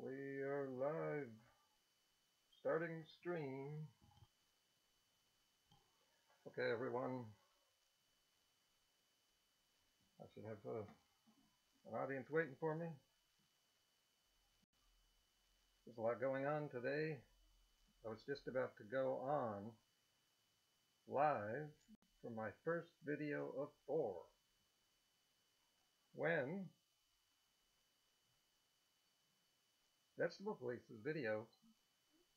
We are live, starting stream. Okay, everyone. I should have an audience waiting for me. There's a lot going on today. I was just about to go on live for my first video of 4 when Vegetable Police's video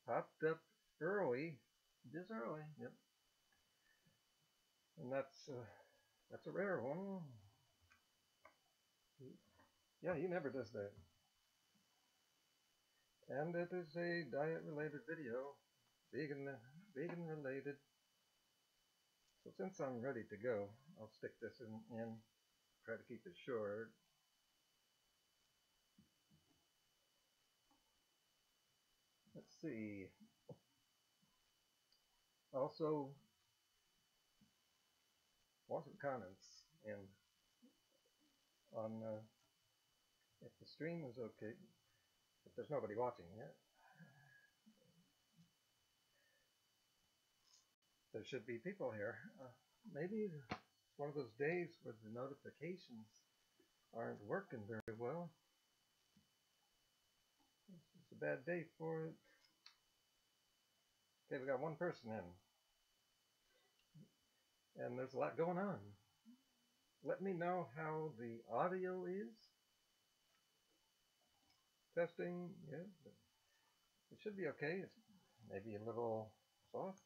popped up early, just early, yep. And that's a rare one. Yeah, he never does that. And it is a diet-related video, vegan related. So since I'm ready to go, I'll stick this in, try to keep it short. Let's see. Also, want some comments on if the stream is okay, if there's nobody watching yet. There should be people here. Maybe it's one of those days where the notifications aren't working very well. It's a bad day for it. Okay, we got one person in, and there's a lot going on. Let me know how the audio is. Testing, yeah, it should be okay. It's maybe a little soft.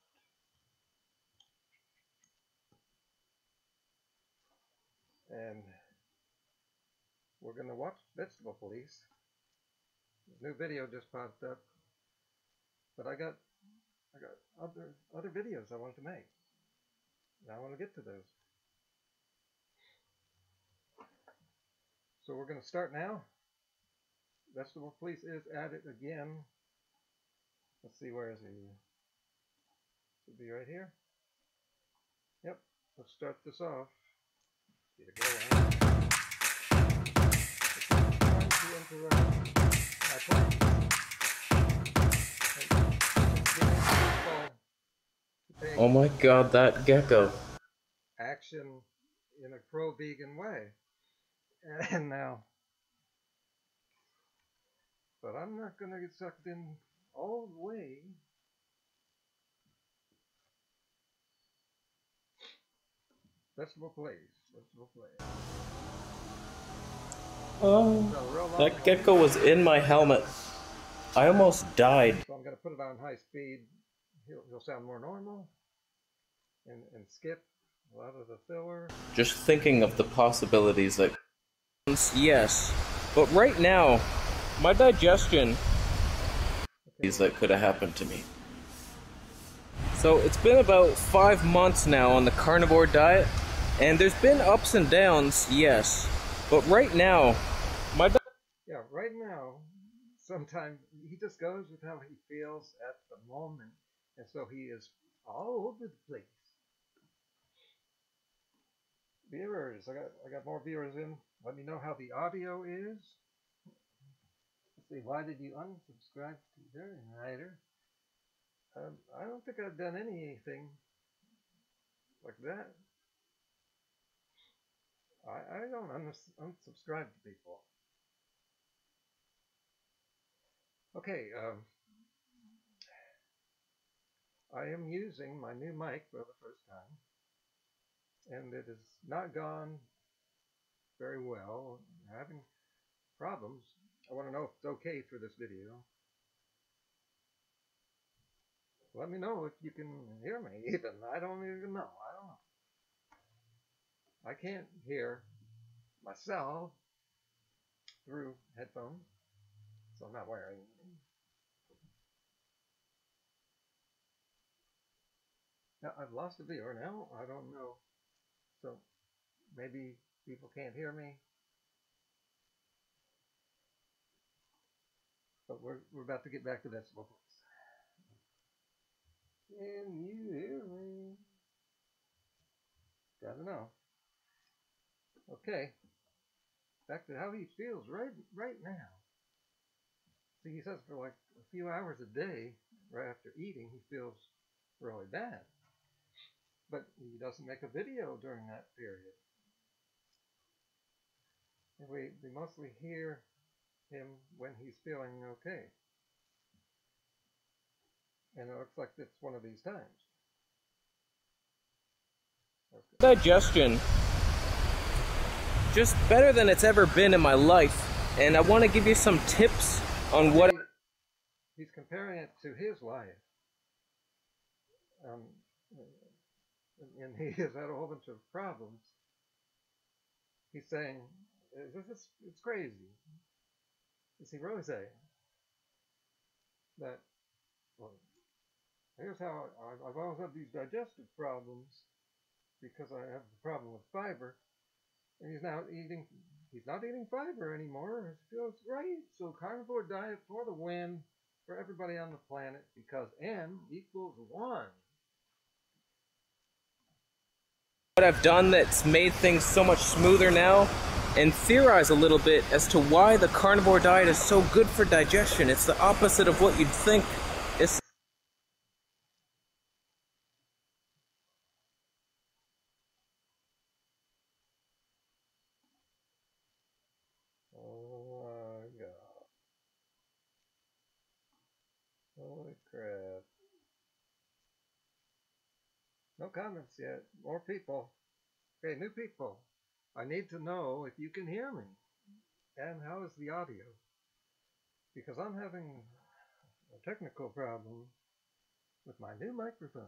And we're going to watch Vegetable Police. This new video just popped up, but I got other videos I wanted to make. And I want to get to those. So we're going to start now. Vegetable Police is at it again. Let's see, where is he? Should be right here. Yep, let's start this off. Get it going. It's going to interrupt my plans. Oh my god, that gecko. Action in a pro-vegan way. And now, but I'm not going to get sucked in all the way. Vegetable Police. Oh, that gecko was in my helmet. I almost died. So I'm going to put it on high speed. He'll sound more normal and skip a lot of the filler. Just thinking of the possibilities that... Yes, but right now, my digestion... that could have happened to me. So it's been about 5 months now on the carnivore diet, and there's been ups and downs, yes. But right now, yeah, right now, sometimes he just goes with how he feels at the moment, and so he is all over the place. Viewers, I got more viewers in. Let me know how the audio is. Let's see, why did you unsubscribe to their writer? I don't think I've done anything like that. I don't unsubscribe to people. Okay, I am using my new mic for the first time, and it has not gone very well. I'm having problems. I want to know if it's okay for this video. Let me know if you can hear me even. I don't even know. I don't know. I can't hear myself through headphones, so I'm not wearing them. Now, I've lost a viewer now. I don't know. So maybe people can't hear me. But we're about to get back to Vegetable Police. Can you hear me? Gotta know. Okay. Back to how he feels right now. See, he says for like a few hours a day, right after eating, he feels really bad. But he doesn't make a video during that period. And we mostly hear him when he's feeling okay. And it looks like it's one of these times. Okay. Digestion. Just better than it's ever been in my life. And I want to give you some tips on what... He's comparing it to his life. And he has had a whole bunch of problems. He's saying, it's crazy. Is he really saying that, well, here's how I've always had these digestive problems because I have the problem with fiber, and he's not eating fiber anymore. It feels great. So carnivore diet for the win for everybody on the planet because N equals 1. What I've done that's made things so much smoother now, and theorize a little bit as to why the carnivore diet is so good for digestion. It's the opposite of what you'd think. It's Oh my god. Holy crap. No comments yet. More people. Okay, new people. I need to know if you can hear me. And how is the audio? Because I'm having a technical problem with my new microphone.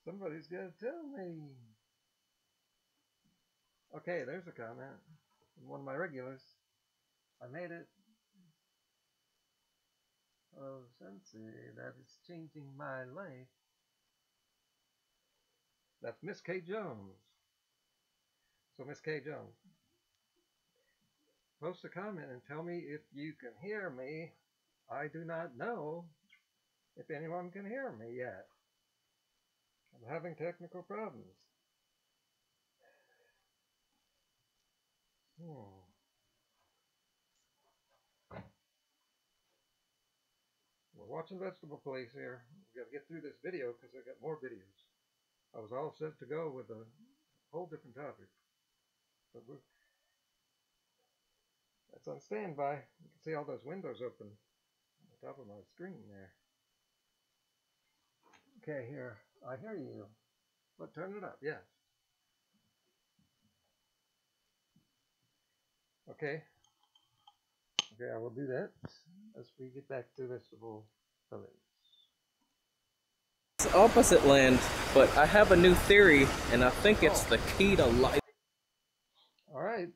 Somebody's got to tell me. Okay, there's a comment from one of my regulars. I made it. Oh, Sensei, that is changing my life. That's Miss K. Jones. So, Miss K. Jones, post a comment and tell me if you can hear me. I do not know if anyone can hear me yet. I'm having technical problems. We're watching Vegetable Police here. We've got to get through this video because I got more videos. I was all set to go with a whole different topic. But that's on standby. You can see all those windows open on the top of my screen there. Okay, here. I hear you. But turn it up, yes. Okay. Okay, I will do that as we get back to Vegetable Police. It's opposite land, but I have a new theory, and I think it's the key to life. Alright.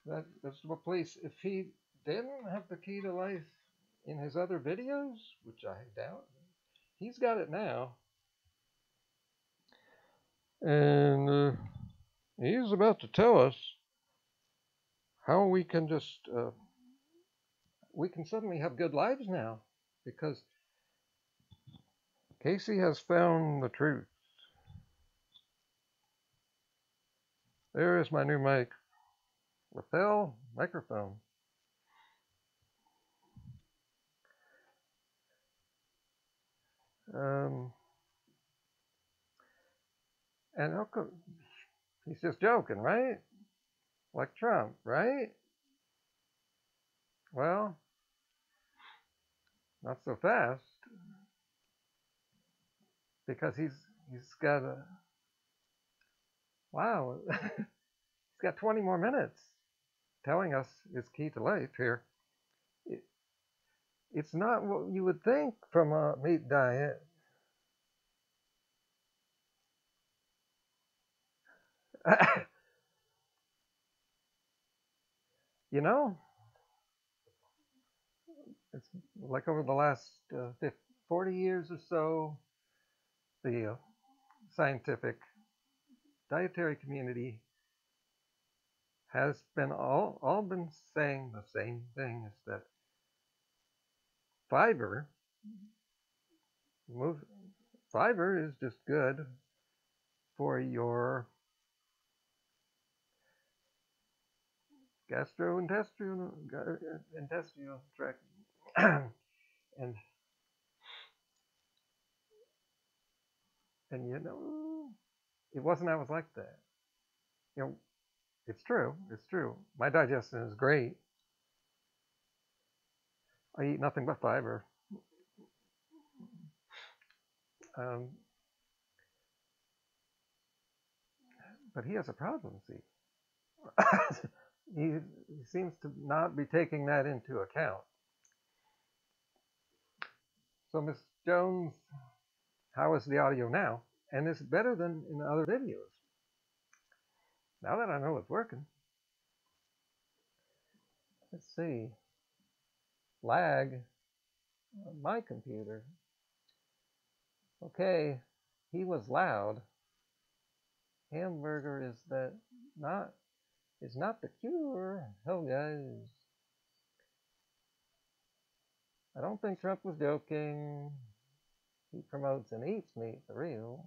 That Vegetable Police, if he didn't have the key to life in his other videos, which I doubt, he's got it now. And he's about to tell us how we can just, we can suddenly have good lives now because Kasey has found the truth. There is my new mic. Lapel microphone. And how come he's just joking, right? Like Trump, right? Well, not so fast, because he's got a wow, he's got 20 more minutes telling us his key to life here. It's not what you would think from a meat diet. You know, it's like over the last 40 years or so, the scientific dietary community has been all been saying the same thing, is that fiber is just good for your gastrointestinal intestinal tract, and you know, it wasn't always like that. You know, it's true. It's true. My digestion is great. I eat nothing but fiber. But he has a problem, see. he seems to not be taking that into account. So, Miss Jones, how is the audio now? And is it better than in the other videos? Now that I know it's working. Let's see. Lag on my computer. Okay, he was loud. Hamburger is not the cure. Hell, guys. I don't think Trump was joking. He promotes and eats meat for real.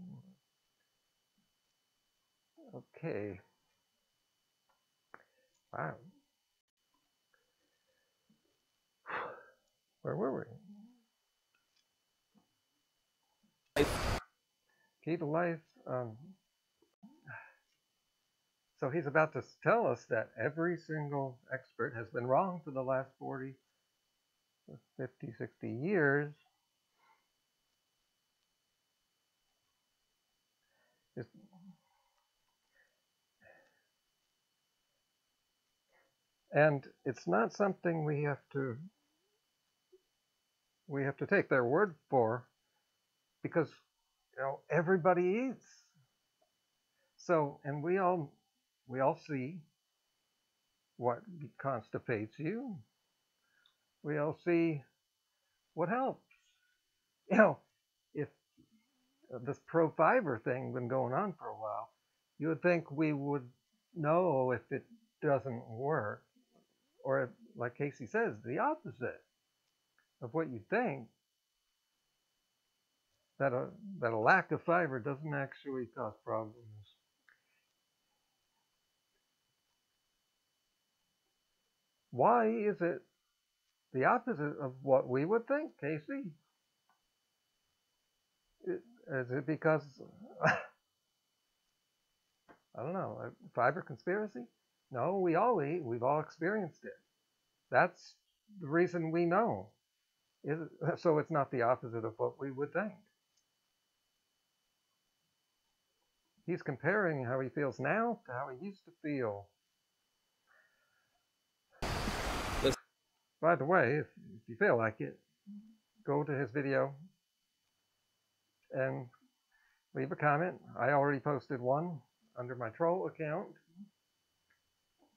Okay. Wow. Where were we? Key to life. So he's about to tell us that every single expert has been wrong for the last 40, 50, 60 years. And it's not something we have to take their word for, because you know everybody eats. So, and we all see what constipates you. We all see what helps. You know, if this pro-fiber thing been going on for a while, you would think we would know if it doesn't work, or if, like Kasey says, the opposite of what you think, that a lack of fiber doesn't actually cause problems. Why is it the opposite of what we would think, Kasey? Is it because, I don't know, a fiber conspiracy? No, we all eat. We've all experienced it. That's the reason we know. So it's not the opposite of what we would think. He's comparing how he feels now to how he used to feel. By the way, if you feel like it, go to his video and leave a comment. I already posted one under my troll account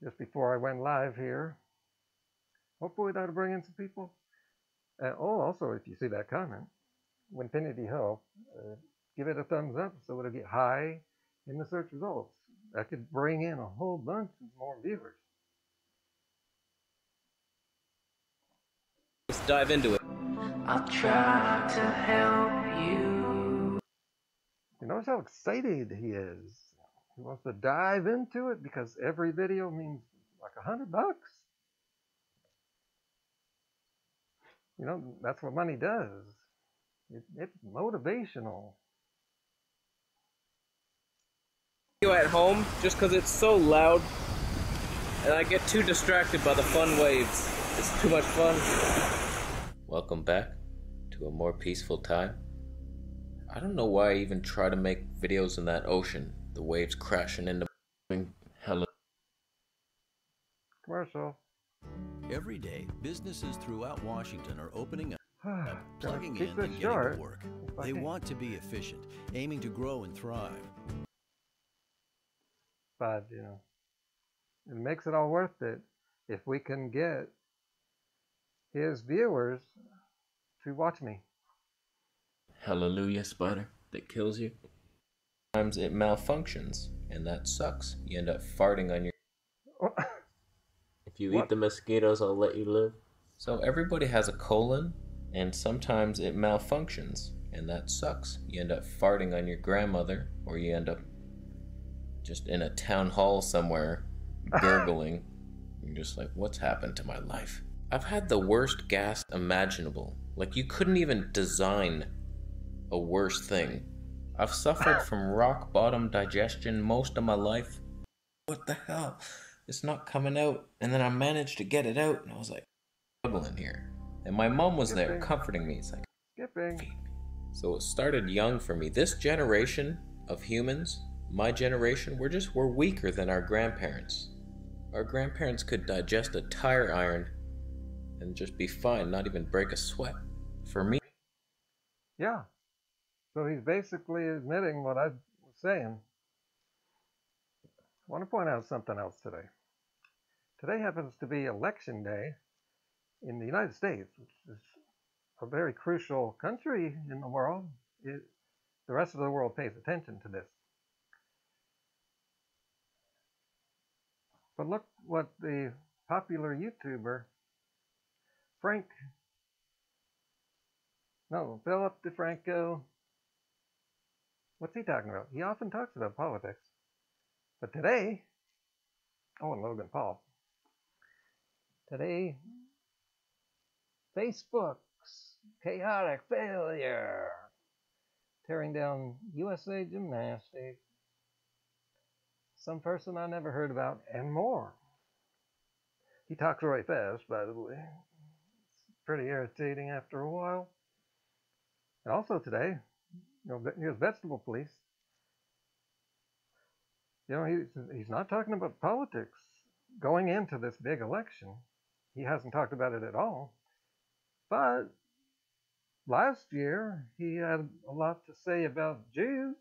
just before I went live here. Hopefully that'll bring in some people. Also, if you see that comment, Winfinity Hill, give it a thumbs up so it'll get high in the search results. That could bring in a whole bunch of more viewers. Let's dive into it. I'll try to help you. You notice how excited he is. He wants to dive into it because every video means like $100. You know, that's what money does. It's motivational. You at home just because it's so loud and I get too distracted by the fun waves. It's too much fun. Welcome back to a more peaceful time. I don't know why I even try to make videos in that ocean. The waves crashing into hella. Commercial. Every day, businesses throughout Washington are opening up, plugging Keep in this and getting short. to work. They want to be efficient, aiming to grow and thrive. But, you know, it makes it all worth it if we can get his viewers to watch me. Hallelujah, spider that kills you. Sometimes it malfunctions, and that sucks. You end up farting on your... If you eat the mosquitoes, I'll let you live. So everybody has a colon, and sometimes it malfunctions, and that sucks. You end up farting on your grandmother, or you end up just in a town hall somewhere, gurgling. You're just like, what's happened to my life? I've had the worst gas imaginable. Like, you couldn't even design a worse thing. I've suffered from rock bottom digestion most of my life. What the hell? It's not coming out. And then I managed to get it out, and I was like, struggling here. And my mom was there comforting me. It's like, feed me. So it started young for me. This generation of humans, my generation, we're weaker than our grandparents. Our grandparents could digest a tire iron and just be fine, not even break a sweat. For me, yeah. So he's basically admitting what I was saying. I want to point out something else today. Today happens to be election day in the United States, which is a very crucial country in the world. The rest of the world pays attention to this. But look what the popular YouTuber Philip DeFranco, what's he talking about? He often talks about politics. But today, and Logan Paul, today, Facebook's chaotic failure, tearing down USA Gymnastics, some person I never heard about, and more. He talks really fast, by the way. It's pretty irritating after a while. And also today, here's Vegetable Police. He's not talking about politics going into this big election. He hasn't talked about it at all. But last year, he had a lot to say about Jews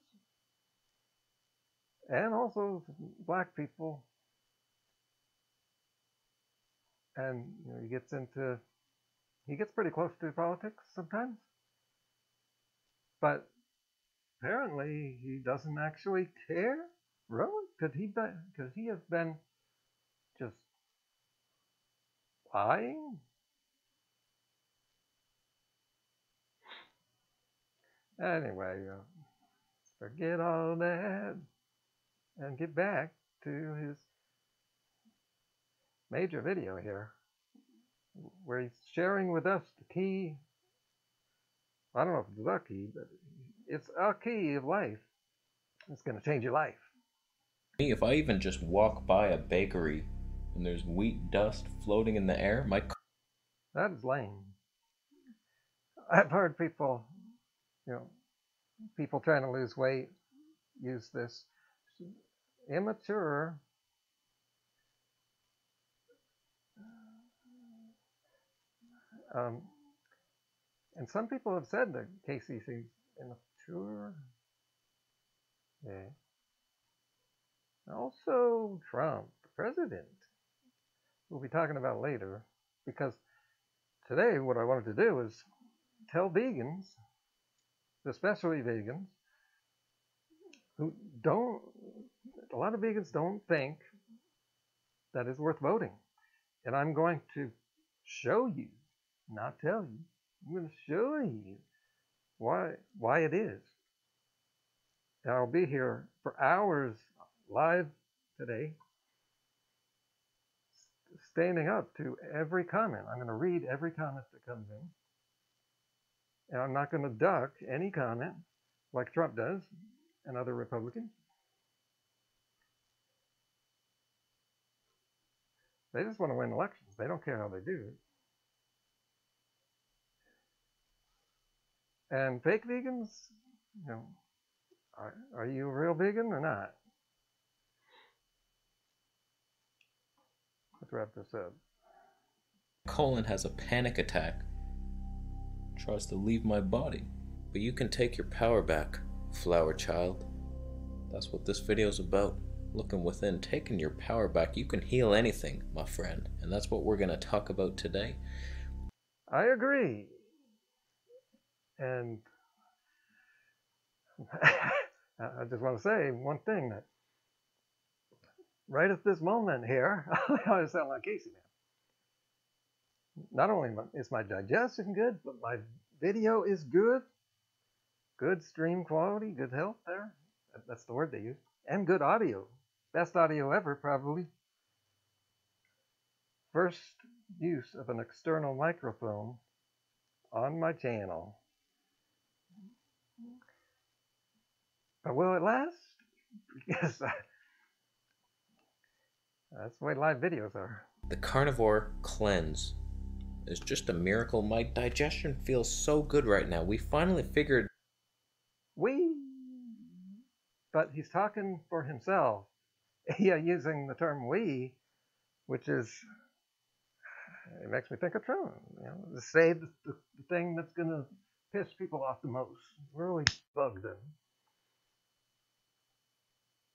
and also black people. And he gets pretty close to politics sometimes. But apparently he doesn't actually care. Really? Could he have been just lying? Anyway, forget all that and get back to his major video here, where he's sharing with us the key. I don't know if it's the key, but it's a key of life. It's going to change your life. If I even just walk by a bakery and there's wheat dust floating in the air, that is lame. I've heard people, people trying to lose weight use this immature and some people have said that Kasey seems immature. Yeah. Also, Trump, the president, we'll be talking about later, because today what I wanted to do is tell vegans, especially vegans, a lot of vegans don't think that it's worth voting. And I'm going to show you, not tell you, I'm going to show you why it is. And I'll be here for hours live today, standing up to every comment. I'm going to read every comment that comes in. And I'm not going to duck any comment like Trump does and other Republicans. They just want to win elections. They don't care how they do it. And fake vegans, are you a real vegan or not? Let's wrap this up. Colon has a panic attack. Tries to leave my body. But you can take your power back, flower child. That's what this video is about. Looking within, taking your power back. You can heal anything, my friend. And that's what we're going to talk about today. I agree. And I just want to say one thing, that right at this moment here, I sound like Kasey now. Not only is my digestion good, but my video is good. Good stream quality, good health there. That's the word they use. And good audio. Best audio ever, probably. first use of an external microphone on my channel. But will it last? Yes, that's the way live videos are. The carnivore cleanse is just a miracle. My digestion feels so good right now. We finally figured. But he's talking for himself. Yeah, using the term we, which is, it makes me think of Trump. You know, to say the thing that's going to piss people off the most, really bug them.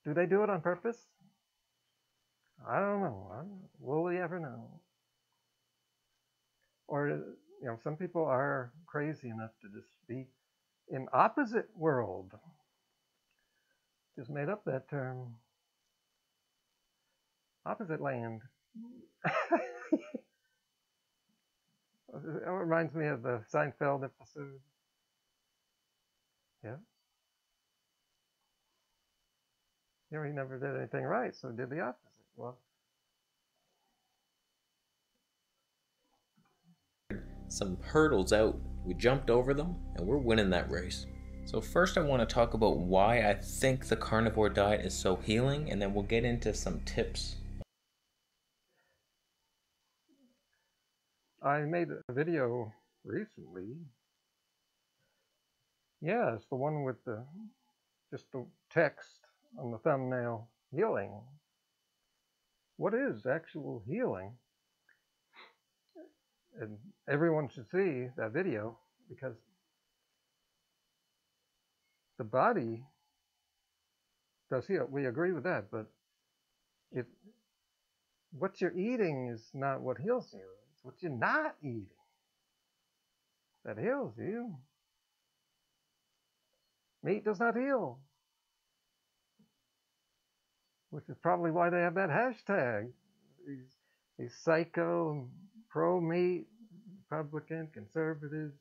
Do they do it on purpose? I don't know. Will we ever know? Or, you know, some people are crazy enough to just be in opposite world. Just made up that term. Opposite land. It reminds me of the Seinfeld episode. Yeah. You know, he never did anything right, so he did the opposite. Well, some hurdles out. We jumped over them, and we're winning that race. So first I want to talk about why I think the carnivore diet is so healing, and then we'll get into some tips. I made a video recently. Yeah, it's the one with just the text on the thumbnail, healing. What is actual healing? And everyone should see that video, because the body does heal. We agree with that, but what you're eating is not what heals you. It's what you're not eating that heals you. Meat does not heal, which is probably why they have that hashtag. These psycho, pro-meat, Republican, conservatives,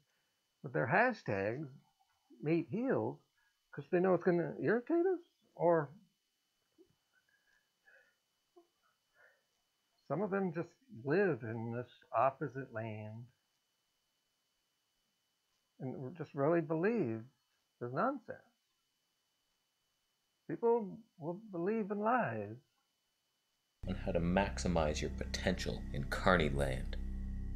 with their hashtags, meat heals, because they know it's going to irritate us, or some of them just live in this opposite land and just really believe the nonsense. People will believe in lies. On how to maximize your potential in carny land.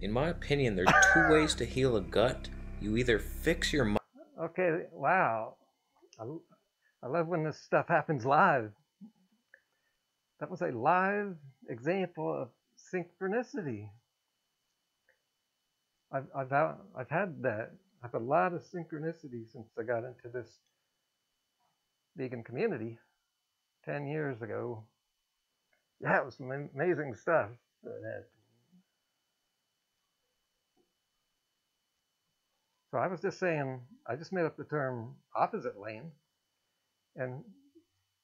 In my opinion, there's two ways to heal a gut. You either fix your mind. Okay, wow. I love when this stuff happens live. That was a live example of synchronicity. I've had that. I've had a lot of synchronicity since I got into this vegan community 10 years ago. Yeah, it was some amazing stuff. So I was just saying, I just made up the term opposite land, and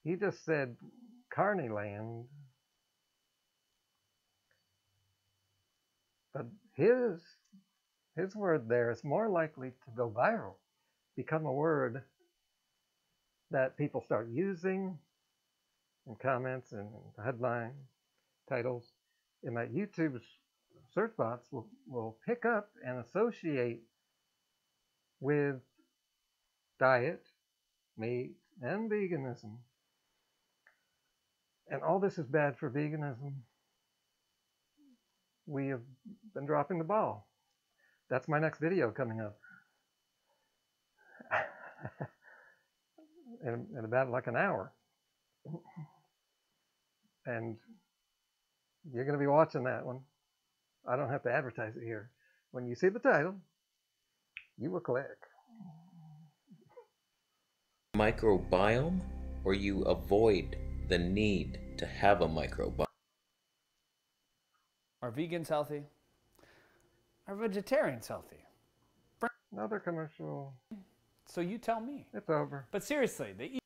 he just said carny land. But his word there is more likely to go viral, become a word that people start using in comments and headline titles, and that YouTube's search bots will pick up and associate with diet, meat, and veganism. And all this is bad for veganism. We have been dropping the ball. That's my next video coming up. in about like an hour. And you're going to be watching that one. I don't have to advertise it here. When you see the title, you will click. Microbiome, or you avoid the need to have a microbiome. Are vegans healthy? Are vegetarians healthy? Another commercial. So you tell me. It's over. But seriously, they eat.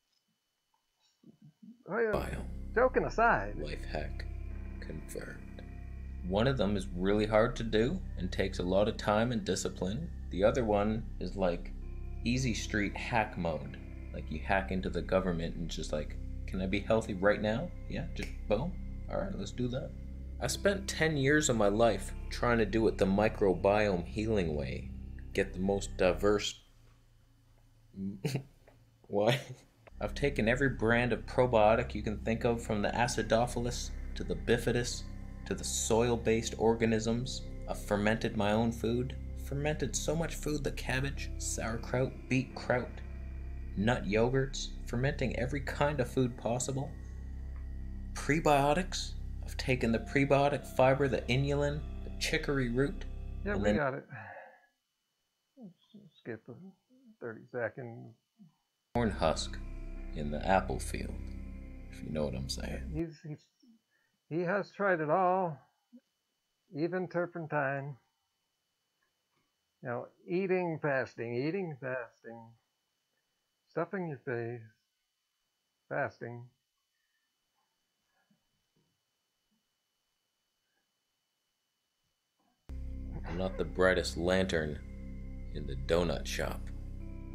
Oh, yeah. Biome. Joking aside. Life hack confirmed. One of them is really hard to do and takes a lot of time and discipline. The other one is like easy street hack mode. Like you hack into the government and just like, can I be healthy right now? Yeah, just boom. All right, let's do that. I spent 10 years of my life trying to do it the microbiome healing way. Get the most diverse... Why? I've taken every brand of probiotic you can think of, from the acidophilus to the bifidus to the soil-based organisms. I've fermented my own food. Fermented so much food that cabbage, sauerkraut, beet kraut, nut yogurts, fermenting every kind of food possible. Prebiotics. I've taken the prebiotic fiber, the inulin, the chicory root. Yeah, and we then got it. Let's skip the 30-second. corn husk in the apple field, if you know what I'm saying. He has tried it all, even turpentine. You know, eating, fasting, stuffing your face, fasting. I'm not the brightest lantern in the donut shop.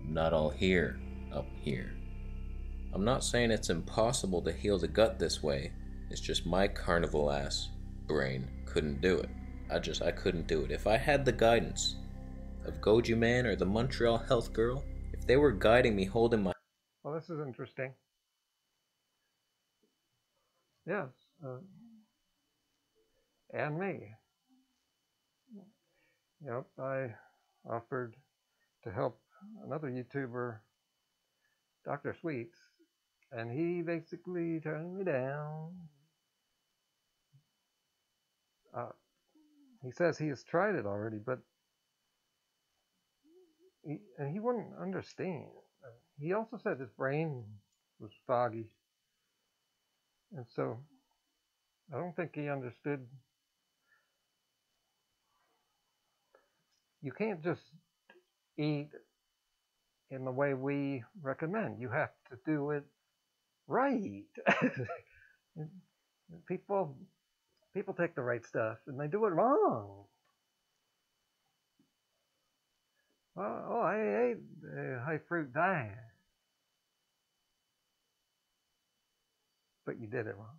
I'm not all here, up here. I'm not saying it's impossible to heal the gut this way. It's just my carnival ass brain couldn't do it. I couldn't do it. If I had the guidance of Goju Man or the Montreal Health Girl, if they were guiding me, holding my... Well, this is interesting. Yes, and me. Yep, I offered to help another YouTuber, Dr. Sweets, and he basically turned me down. He says he has tried it already, but he wouldn't understand. He also said his brain was foggy, and so I don't think he understood. You can't just eat in the way we recommend. You have to do it right. People take the right stuff and they do it wrong. Oh, I ate a high fruit diet, but you did it wrong.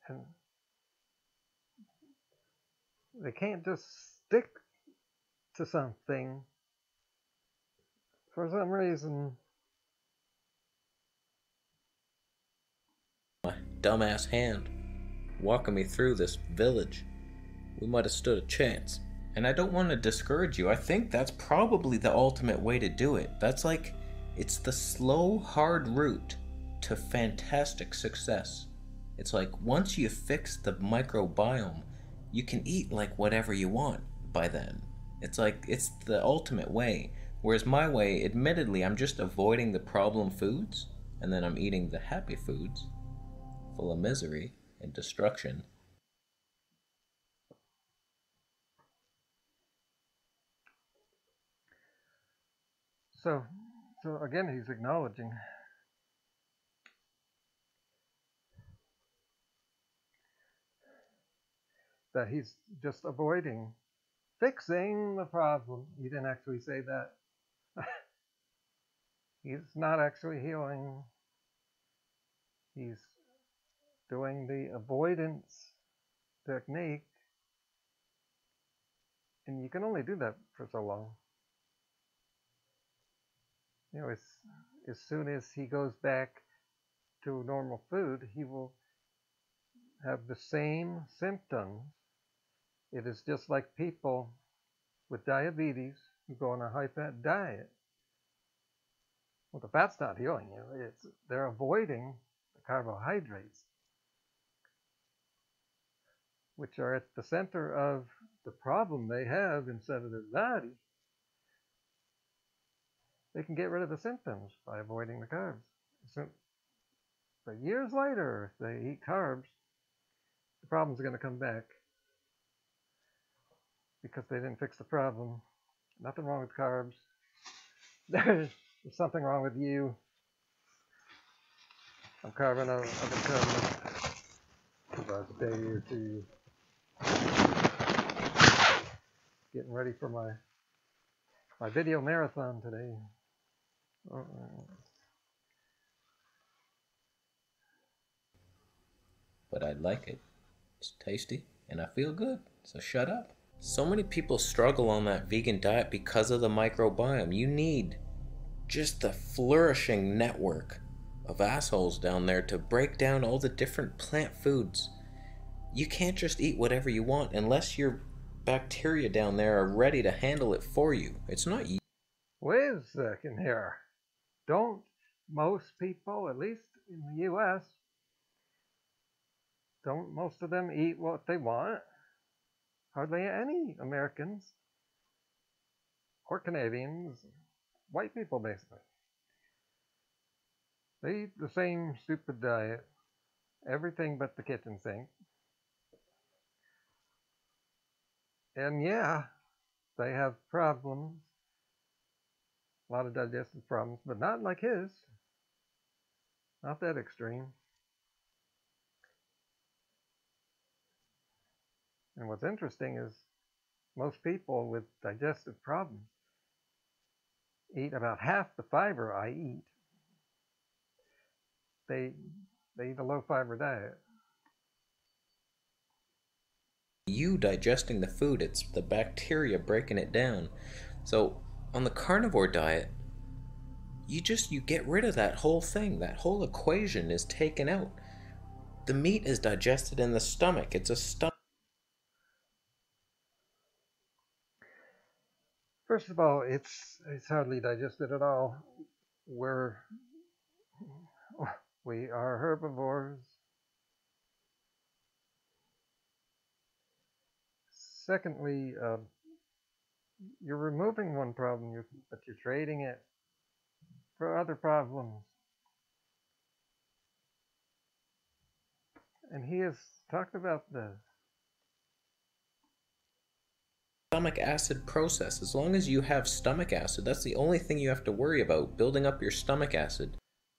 And they can't just stick to something for some reason. My dumbass hand walking me through this village. We might have stood a chance. And I don't want to discourage you. I think that's probably the ultimate way to do it. That's like, it's the slow, hard route to fantastic success. It's like, once you fix the microbiome, you can eat like whatever you want by then. It's like, it's the ultimate way. Whereas my way, admittedly, I'm just avoiding the problem foods, and then I'm eating the happy foods, full of misery and destruction. So again, he's acknowledging that he's just avoiding fixing the problem. He didn't actually say that. He's not actually healing. He's doing the avoidance technique. And you can only do that for so long. You know, as soon as he goes back to normal food, he will have the same symptoms. It is just like people with diabetes who go on a high-fat diet. Well, the fat's not healing you. They're avoiding the carbohydrates, which are at the center of the problem they have inside of their body. They can get rid of the symptoms by avoiding the carbs. But years later, if they eat carbs, the problem's going to come back because they didn't fix the problem. Nothing wrong with carbs. There's something wrong with you. I've been carbing about a day or two, getting ready for my video marathon today. but I like it. It's tasty, and I feel good, so shut up. So many people struggle on that vegan diet because of the microbiome. You need just the flourishing network of assholes down there to break down all the different plant foods. You can't just eat whatever you want unless your bacteria down there are ready to handle it for you. It's not you. Wait a second here. Don't most people, at least in the U.S., don't most of them eat what they want? Hardly any Americans or Canadians, white people basically. They eat the same stupid diet, everything but the kitchen sink. And yeah, they have problems, a lot of digestive problems, but not like his. Not that extreme. And what's interesting is most people with digestive problems eat about half the fiber I eat. They eat a low fiber diet. You digesting the food, it's the bacteria breaking it down. So on the carnivore diet, you get rid of that whole thing. That whole equation is taken out. The meat is digested in the stomach. It's a stomach. First of all, it's hardly digested at all. We are herbivores. Secondly, you're removing one problem, but you're trading it for other problems. And he has talked about the Stomach acid process. As long as you have stomach acid, that's the only thing you have to worry about, building up your stomach acid.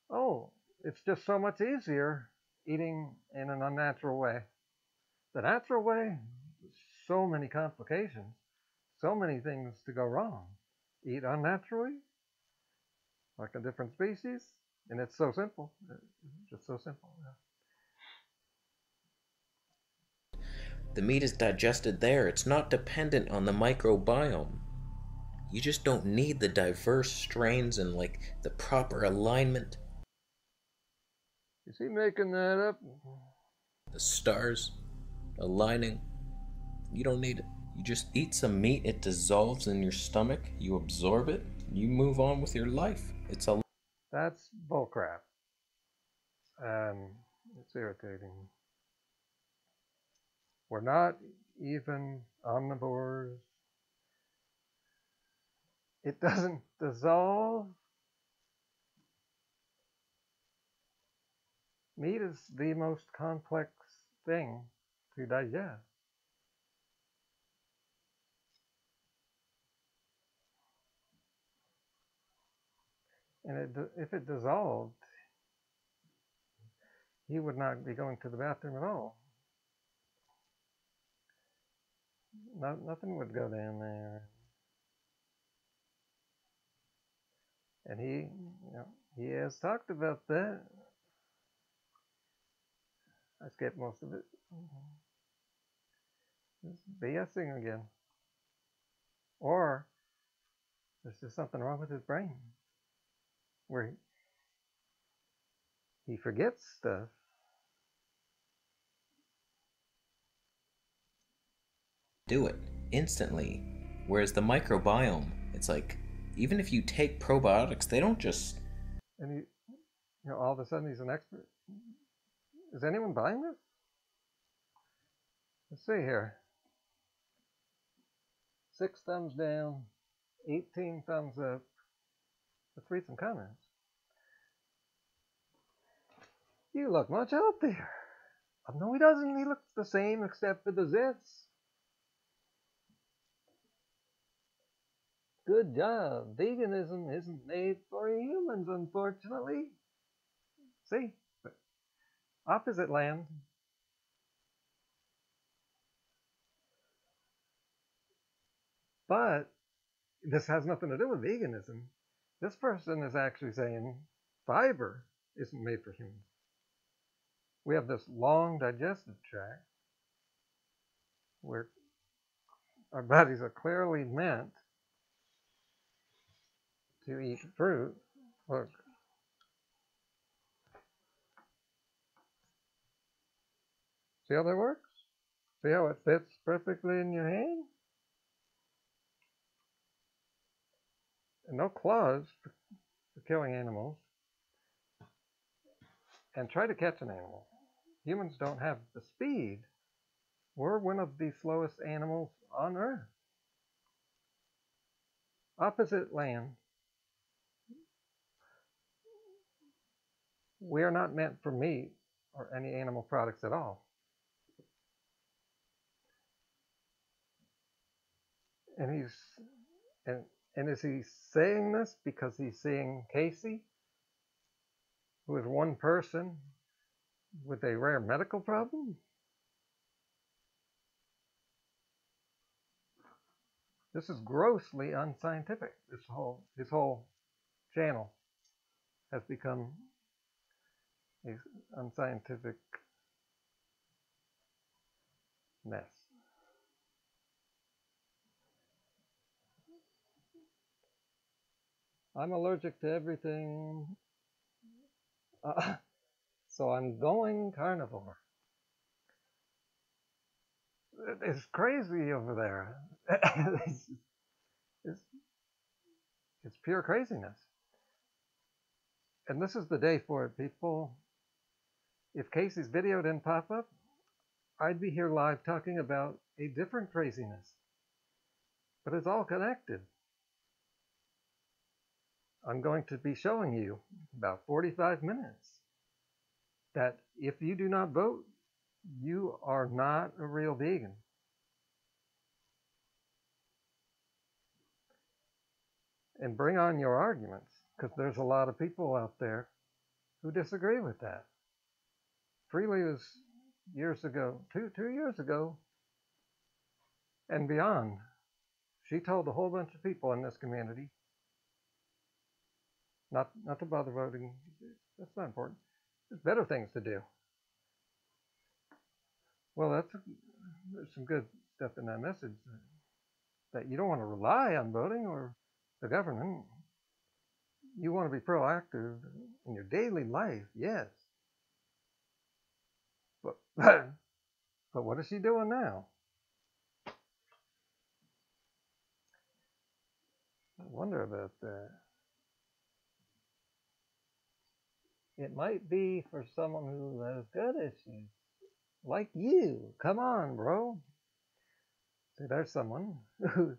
oh, it's just so much easier eating in an unnatural way. The natural way, so many complications, so many things to go wrong. Eat unnaturally, like a different species, and it's so simple. It's just so simple. Yeah. The meat is digested there. It's not dependent on the microbiome. You just don't need the diverse strains and like the proper alignment. Is he making that up? The stars aligning. You don't need it. You just eat some meat, it dissolves in your stomach, you absorb it, you move on with your life. That's bullcrap. It's irritating. We're not even omnivores. It doesn't dissolve. Meat is the most complex thing to digest. And if it dissolved, he would not be going to the bathroom at all. Nothing would go down there. And he has talked about that. I skipped most of it. It's BSing again. Or there's just something wrong with his brain where he forgets stuff. Do it instantly. Whereas the microbiome, it's like, even if you take probiotics, they don't just... And all of a sudden he's an expert. Is anyone buying this? Let's see here. 6 thumbs down, 18 thumbs up. Let's read some comments. You look much healthier. Oh, no, he doesn't. He looks the same except for the zits. Good job. Veganism isn't made for humans, unfortunately. See? Opposite land. But this has nothing to do with veganism. This person is actually saying fiber isn't made for humans. we have this long digestive tract where our bodies are clearly meant to eat fruit. Look. See how that works? See how it fits perfectly in your hand? And no claws for killing animals. And try to catch an animal. Humans don't have the speed. We're one of the slowest animals on Earth. Opposite land, we are not meant for meat or any animal products at all. And is he saying this because he's seeing Kasey, who is one person with a rare medical problem? This is grossly unscientific. His whole channel has become an unscientific mess. I'm allergic to everything, so I'm going carnivore. It's crazy over there. It's pure craziness. And this is the day for it, people. If Kasey's video didn't pop up, I'd be here live talking about a different craziness. But it's all connected. I'm going to be showing you about 45 minutes that if you do not vote, you are not a real vegan. And bring on your arguments, because there's a lot of people out there who disagree with that. Freely was years ago, two years ago, and beyond. She told a whole bunch of people in this community not to bother voting. That's not important. There's better things to do. Well, there's some good stuff in that message, that you don't want to rely on voting or the government. You want to be proactive in your daily life, yes. But what is she doing now? I wonder about that. It might be for someone who has gut issues, like you. Come on, bro. See, there's someone who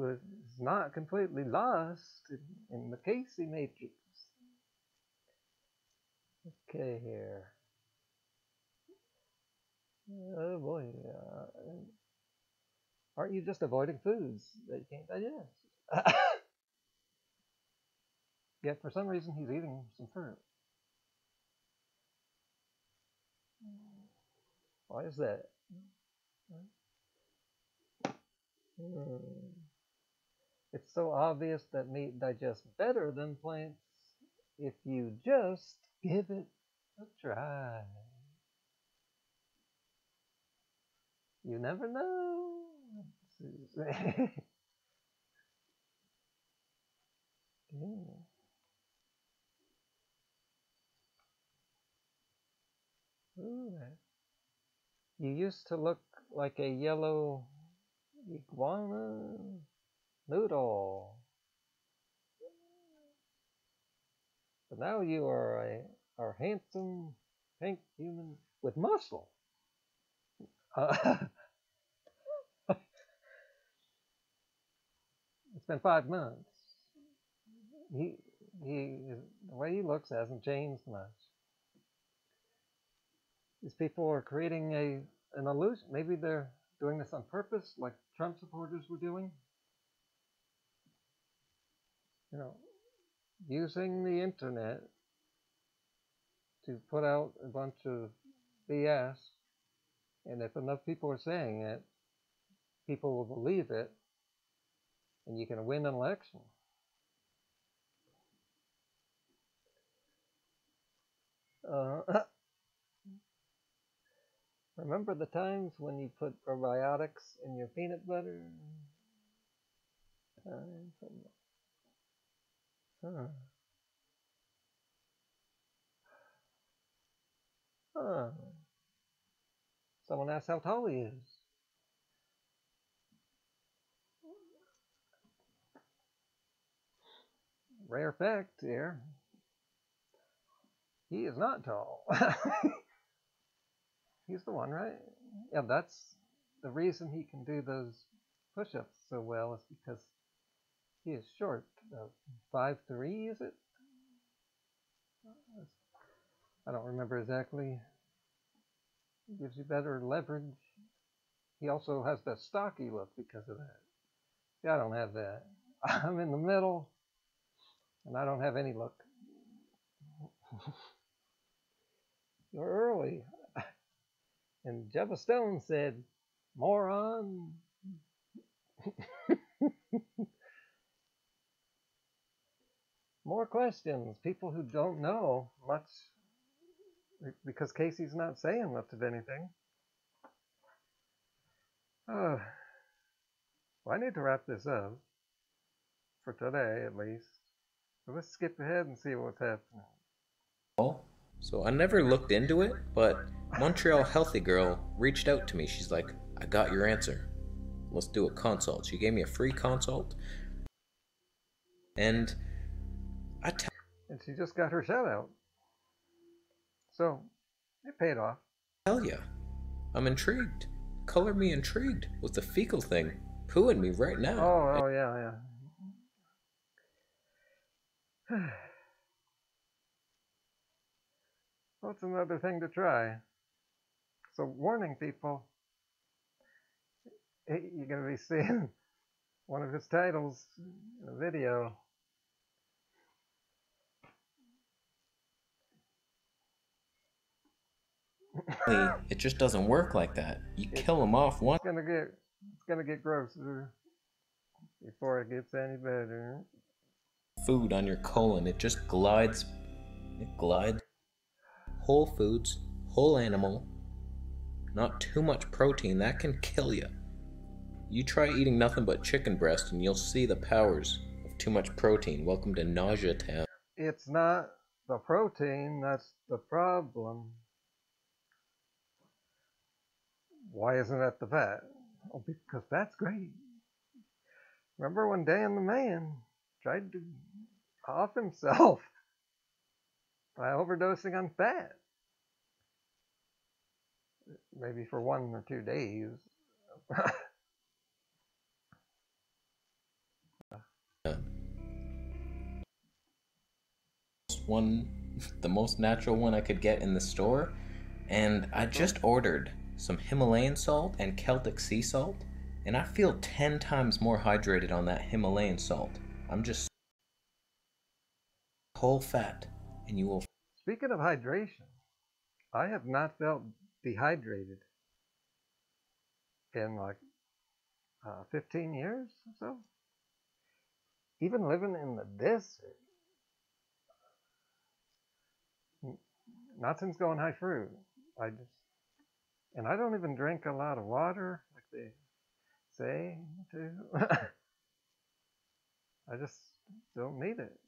is not completely lost in the Kasey matrix. Okay, here. Oh boy. Aren't you just avoiding foods that you can't digest? Yet for some reason he's eating some fruit. Why is that? It's so obvious that meat digests better than plants if you just give it a try. You never know. Ooh, you used to look like a yellow iguana noodle, but now you are a handsome pink human with muscle. It's been 5 months. The way he looks hasn't changed much. These people are creating an illusion. Maybe they're doing this on purpose, like Trump supporters were doing. You know, using the internet to put out a bunch of BS, and if enough people are saying it, people will believe it, and you can win an election. Remember the times when you put probiotics in your peanut butter? Huh. Huh. Someone asked how tall he is. Rare fact here. He is not tall. He's the one, right? Yeah, that's the reason he can do those push-ups so well is because he is short. 5'3", is it? I don't remember exactly. It gives you better leverage. He also has that stocky look because of that. See, I don't have that. I'm in the middle, and I don't have any look. You're early. And Jebba Stone said, moron. More questions. People who don't know much, because Kasey's not saying much of anything. Well, I need to wrap this up, for today at least. So let's skip ahead and see what's happening. So I never looked into it, but Montreal Healthy Girl reached out to me. She's like, I got your answer. Let's do a consult. She gave me a free consult. And And she just got her shout out. So, it paid off. tell ya, I'm intrigued. Color me intrigued with the fecal thing pooing me right now. Oh yeah. What's another thing to try? So, warning people, you're going to be seeing one of his titles in a video. It just doesn't work like that. You kill them off once. It's gonna get grosser before it gets any better. Food on your colon, it just glides. It glides. Whole foods, whole animal, not too much protein, that can kill you. You try eating nothing but chicken breast and you'll see the powers of too much protein. Welcome to Nausea Town. It's not the protein that's the problem. Why isn't that the fat? Oh, because fat's great. Remember when Dan the Man tried to off himself by overdosing on fat? Maybe for 1 or 2 days. The most natural one I could get in the store, and I just ordered some Himalayan salt and Celtic sea salt, and I feel 10 times more hydrated on that Himalayan salt. I'm just whole fat, and you will. Speaking of hydration, I have not felt dehydrated in like 15 years or so. Even living in the desert. Not since going high fruit. And I don't even drink a lot of water like they say to. I just don't need it.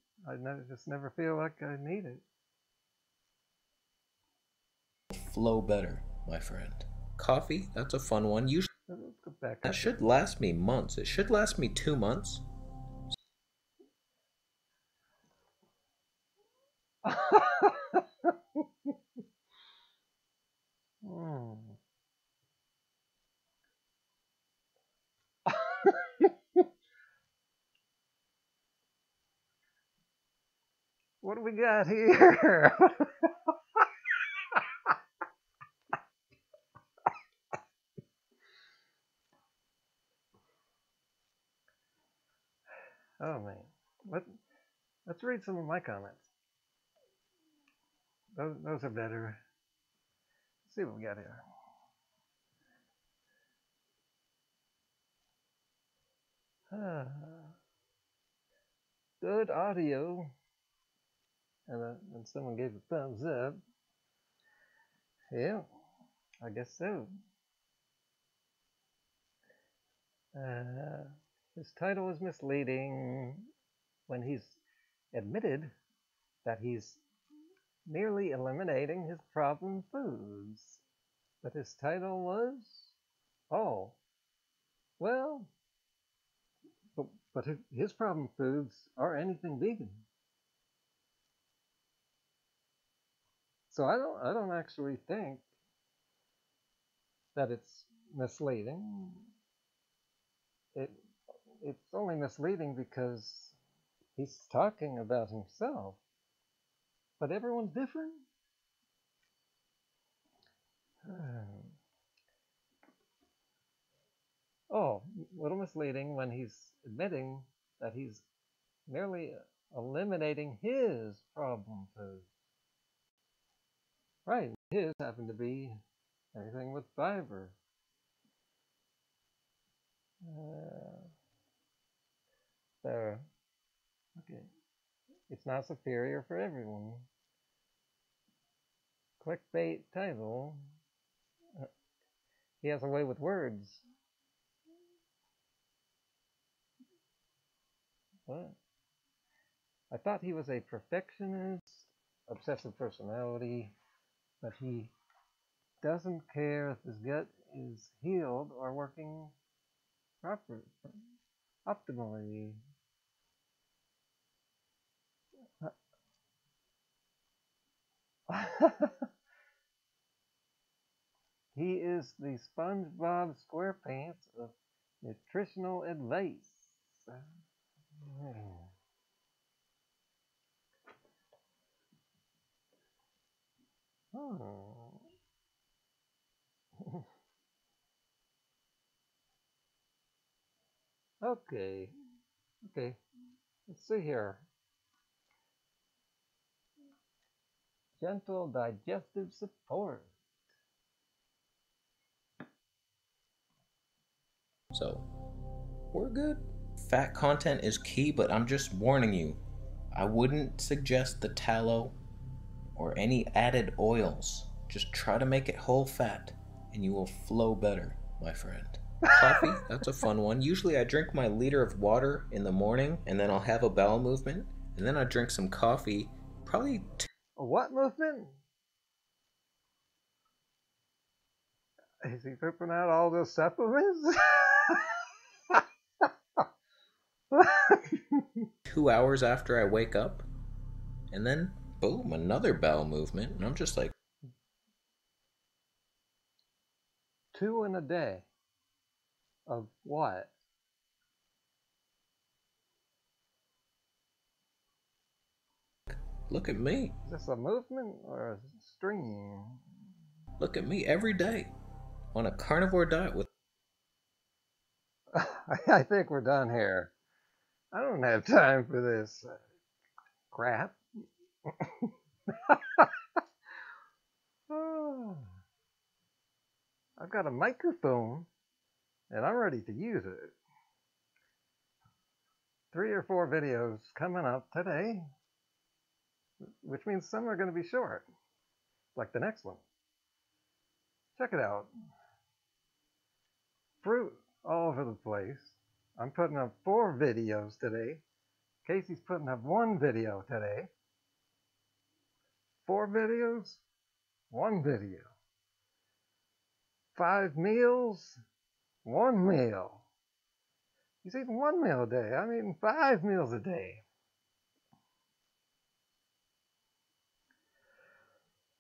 Just never feel like I need it. Flow better, my friend. Coffee, that's a fun one. Let's go back. That should last me months. It should last me 2 months. What do we got here? Oh man, let's read some of my comments. Those are better. Let's see what we got here. Good audio. And someone gave a thumbs up. Yeah, I guess so. His title is misleading when he's admitted that he's nearly eliminating his problem foods. But his title was, oh, well, but his problem foods are anything vegan. So I don't actually think that it's misleading. It's only misleading because he's talking about himself. But everyone's different. Oh, a little misleading when he's admitting that he's merely eliminating his problem foods. Right, his happen to be anything with fiber. So, okay, it's not superior for everyone. Clickbait title. He has a way with words. What? I thought he was a perfectionist, obsessive personality, but he doesn't care if his gut is healed or working optimally. He is the SpongeBob SquarePants of nutritional advice. Oh. Okay. Okay. Let's see here. Gentle digestive support. So, we're good. Fat content is key, but I'm just warning you. I wouldn't suggest the tallow or any added oils. Just try to make it whole fat, and you will flow better, my friend. Coffee, that's a fun one. Usually I drink my liter of water in the morning, and then I'll have a bowel movement, and then I drink some coffee, probably A what movement? Is he pooping out all those supplements? 2 hours after I wake up, and then boom, another bowel movement, and I'm just like, 2 in a day. Of what? look at me. Is this a movement or a stream? Look at me every day on a carnivore diet with I think we're done here. I don't have time for this crap. I've got a microphone and I'm ready to use it. 3 or 4 videos coming up today, which means some are going to be short, like the next one. Check it out. Fruit all over the place. I'm putting up 4 videos today. Kasey's putting up 1 video today. 4 videos, 1 video. 5 meals, 1 meal. He's eating 1 meal a day. I'm eating 5 meals a day.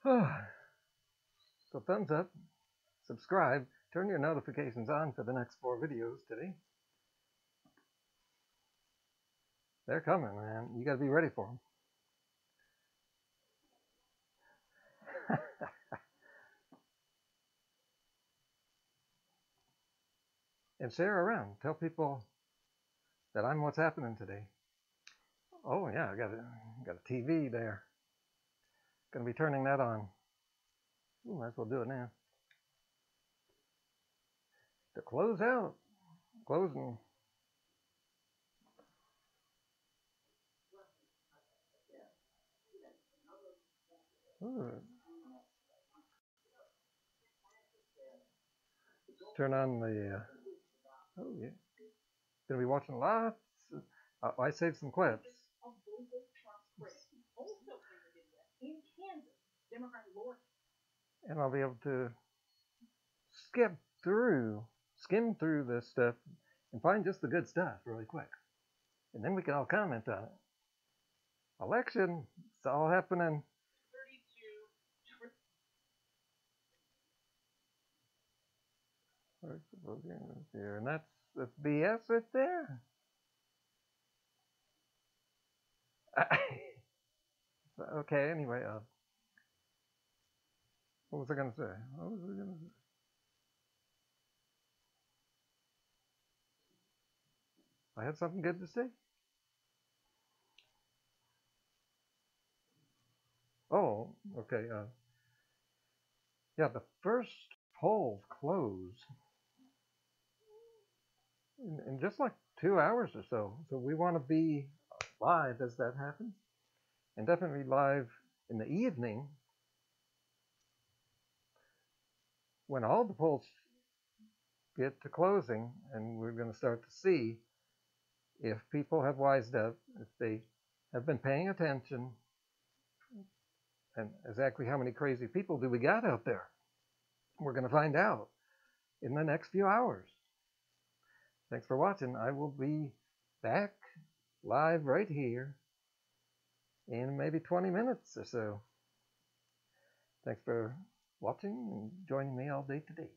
So thumbs up, subscribe, turn your notifications on for the next 4 videos today. They're coming, man. You got to be ready for them. And share around. Tell people that I'm what's happening today. Oh yeah, I got a TV there. Gonna be turning that on. Ooh, might as well do it now. To close out. Closing. Ooh. turn on the, oh yeah, gonna be watching lots. I saved some clips. And I'll be able to skim through this stuff and find just the good stuff really quick. And then we can all comment on it. Election, it's all happening. Where's the voting here? And that's BS right there. Okay, anyway, what was I going to say? I had something good to say. Oh, okay. Yeah, the first polls close in just like 2 hours or so. So we want to be live as that happens, and definitely live in the evening when all the polls get to closing, and we're going to start to see if people have wised up, if they have been paying attention, and exactly how many crazy people do we got out there. We're going to find out in the next few hours. Thanks for watching. I will be back live right here in maybe 20 minutes or so. Thanks for watching and joining me all day today.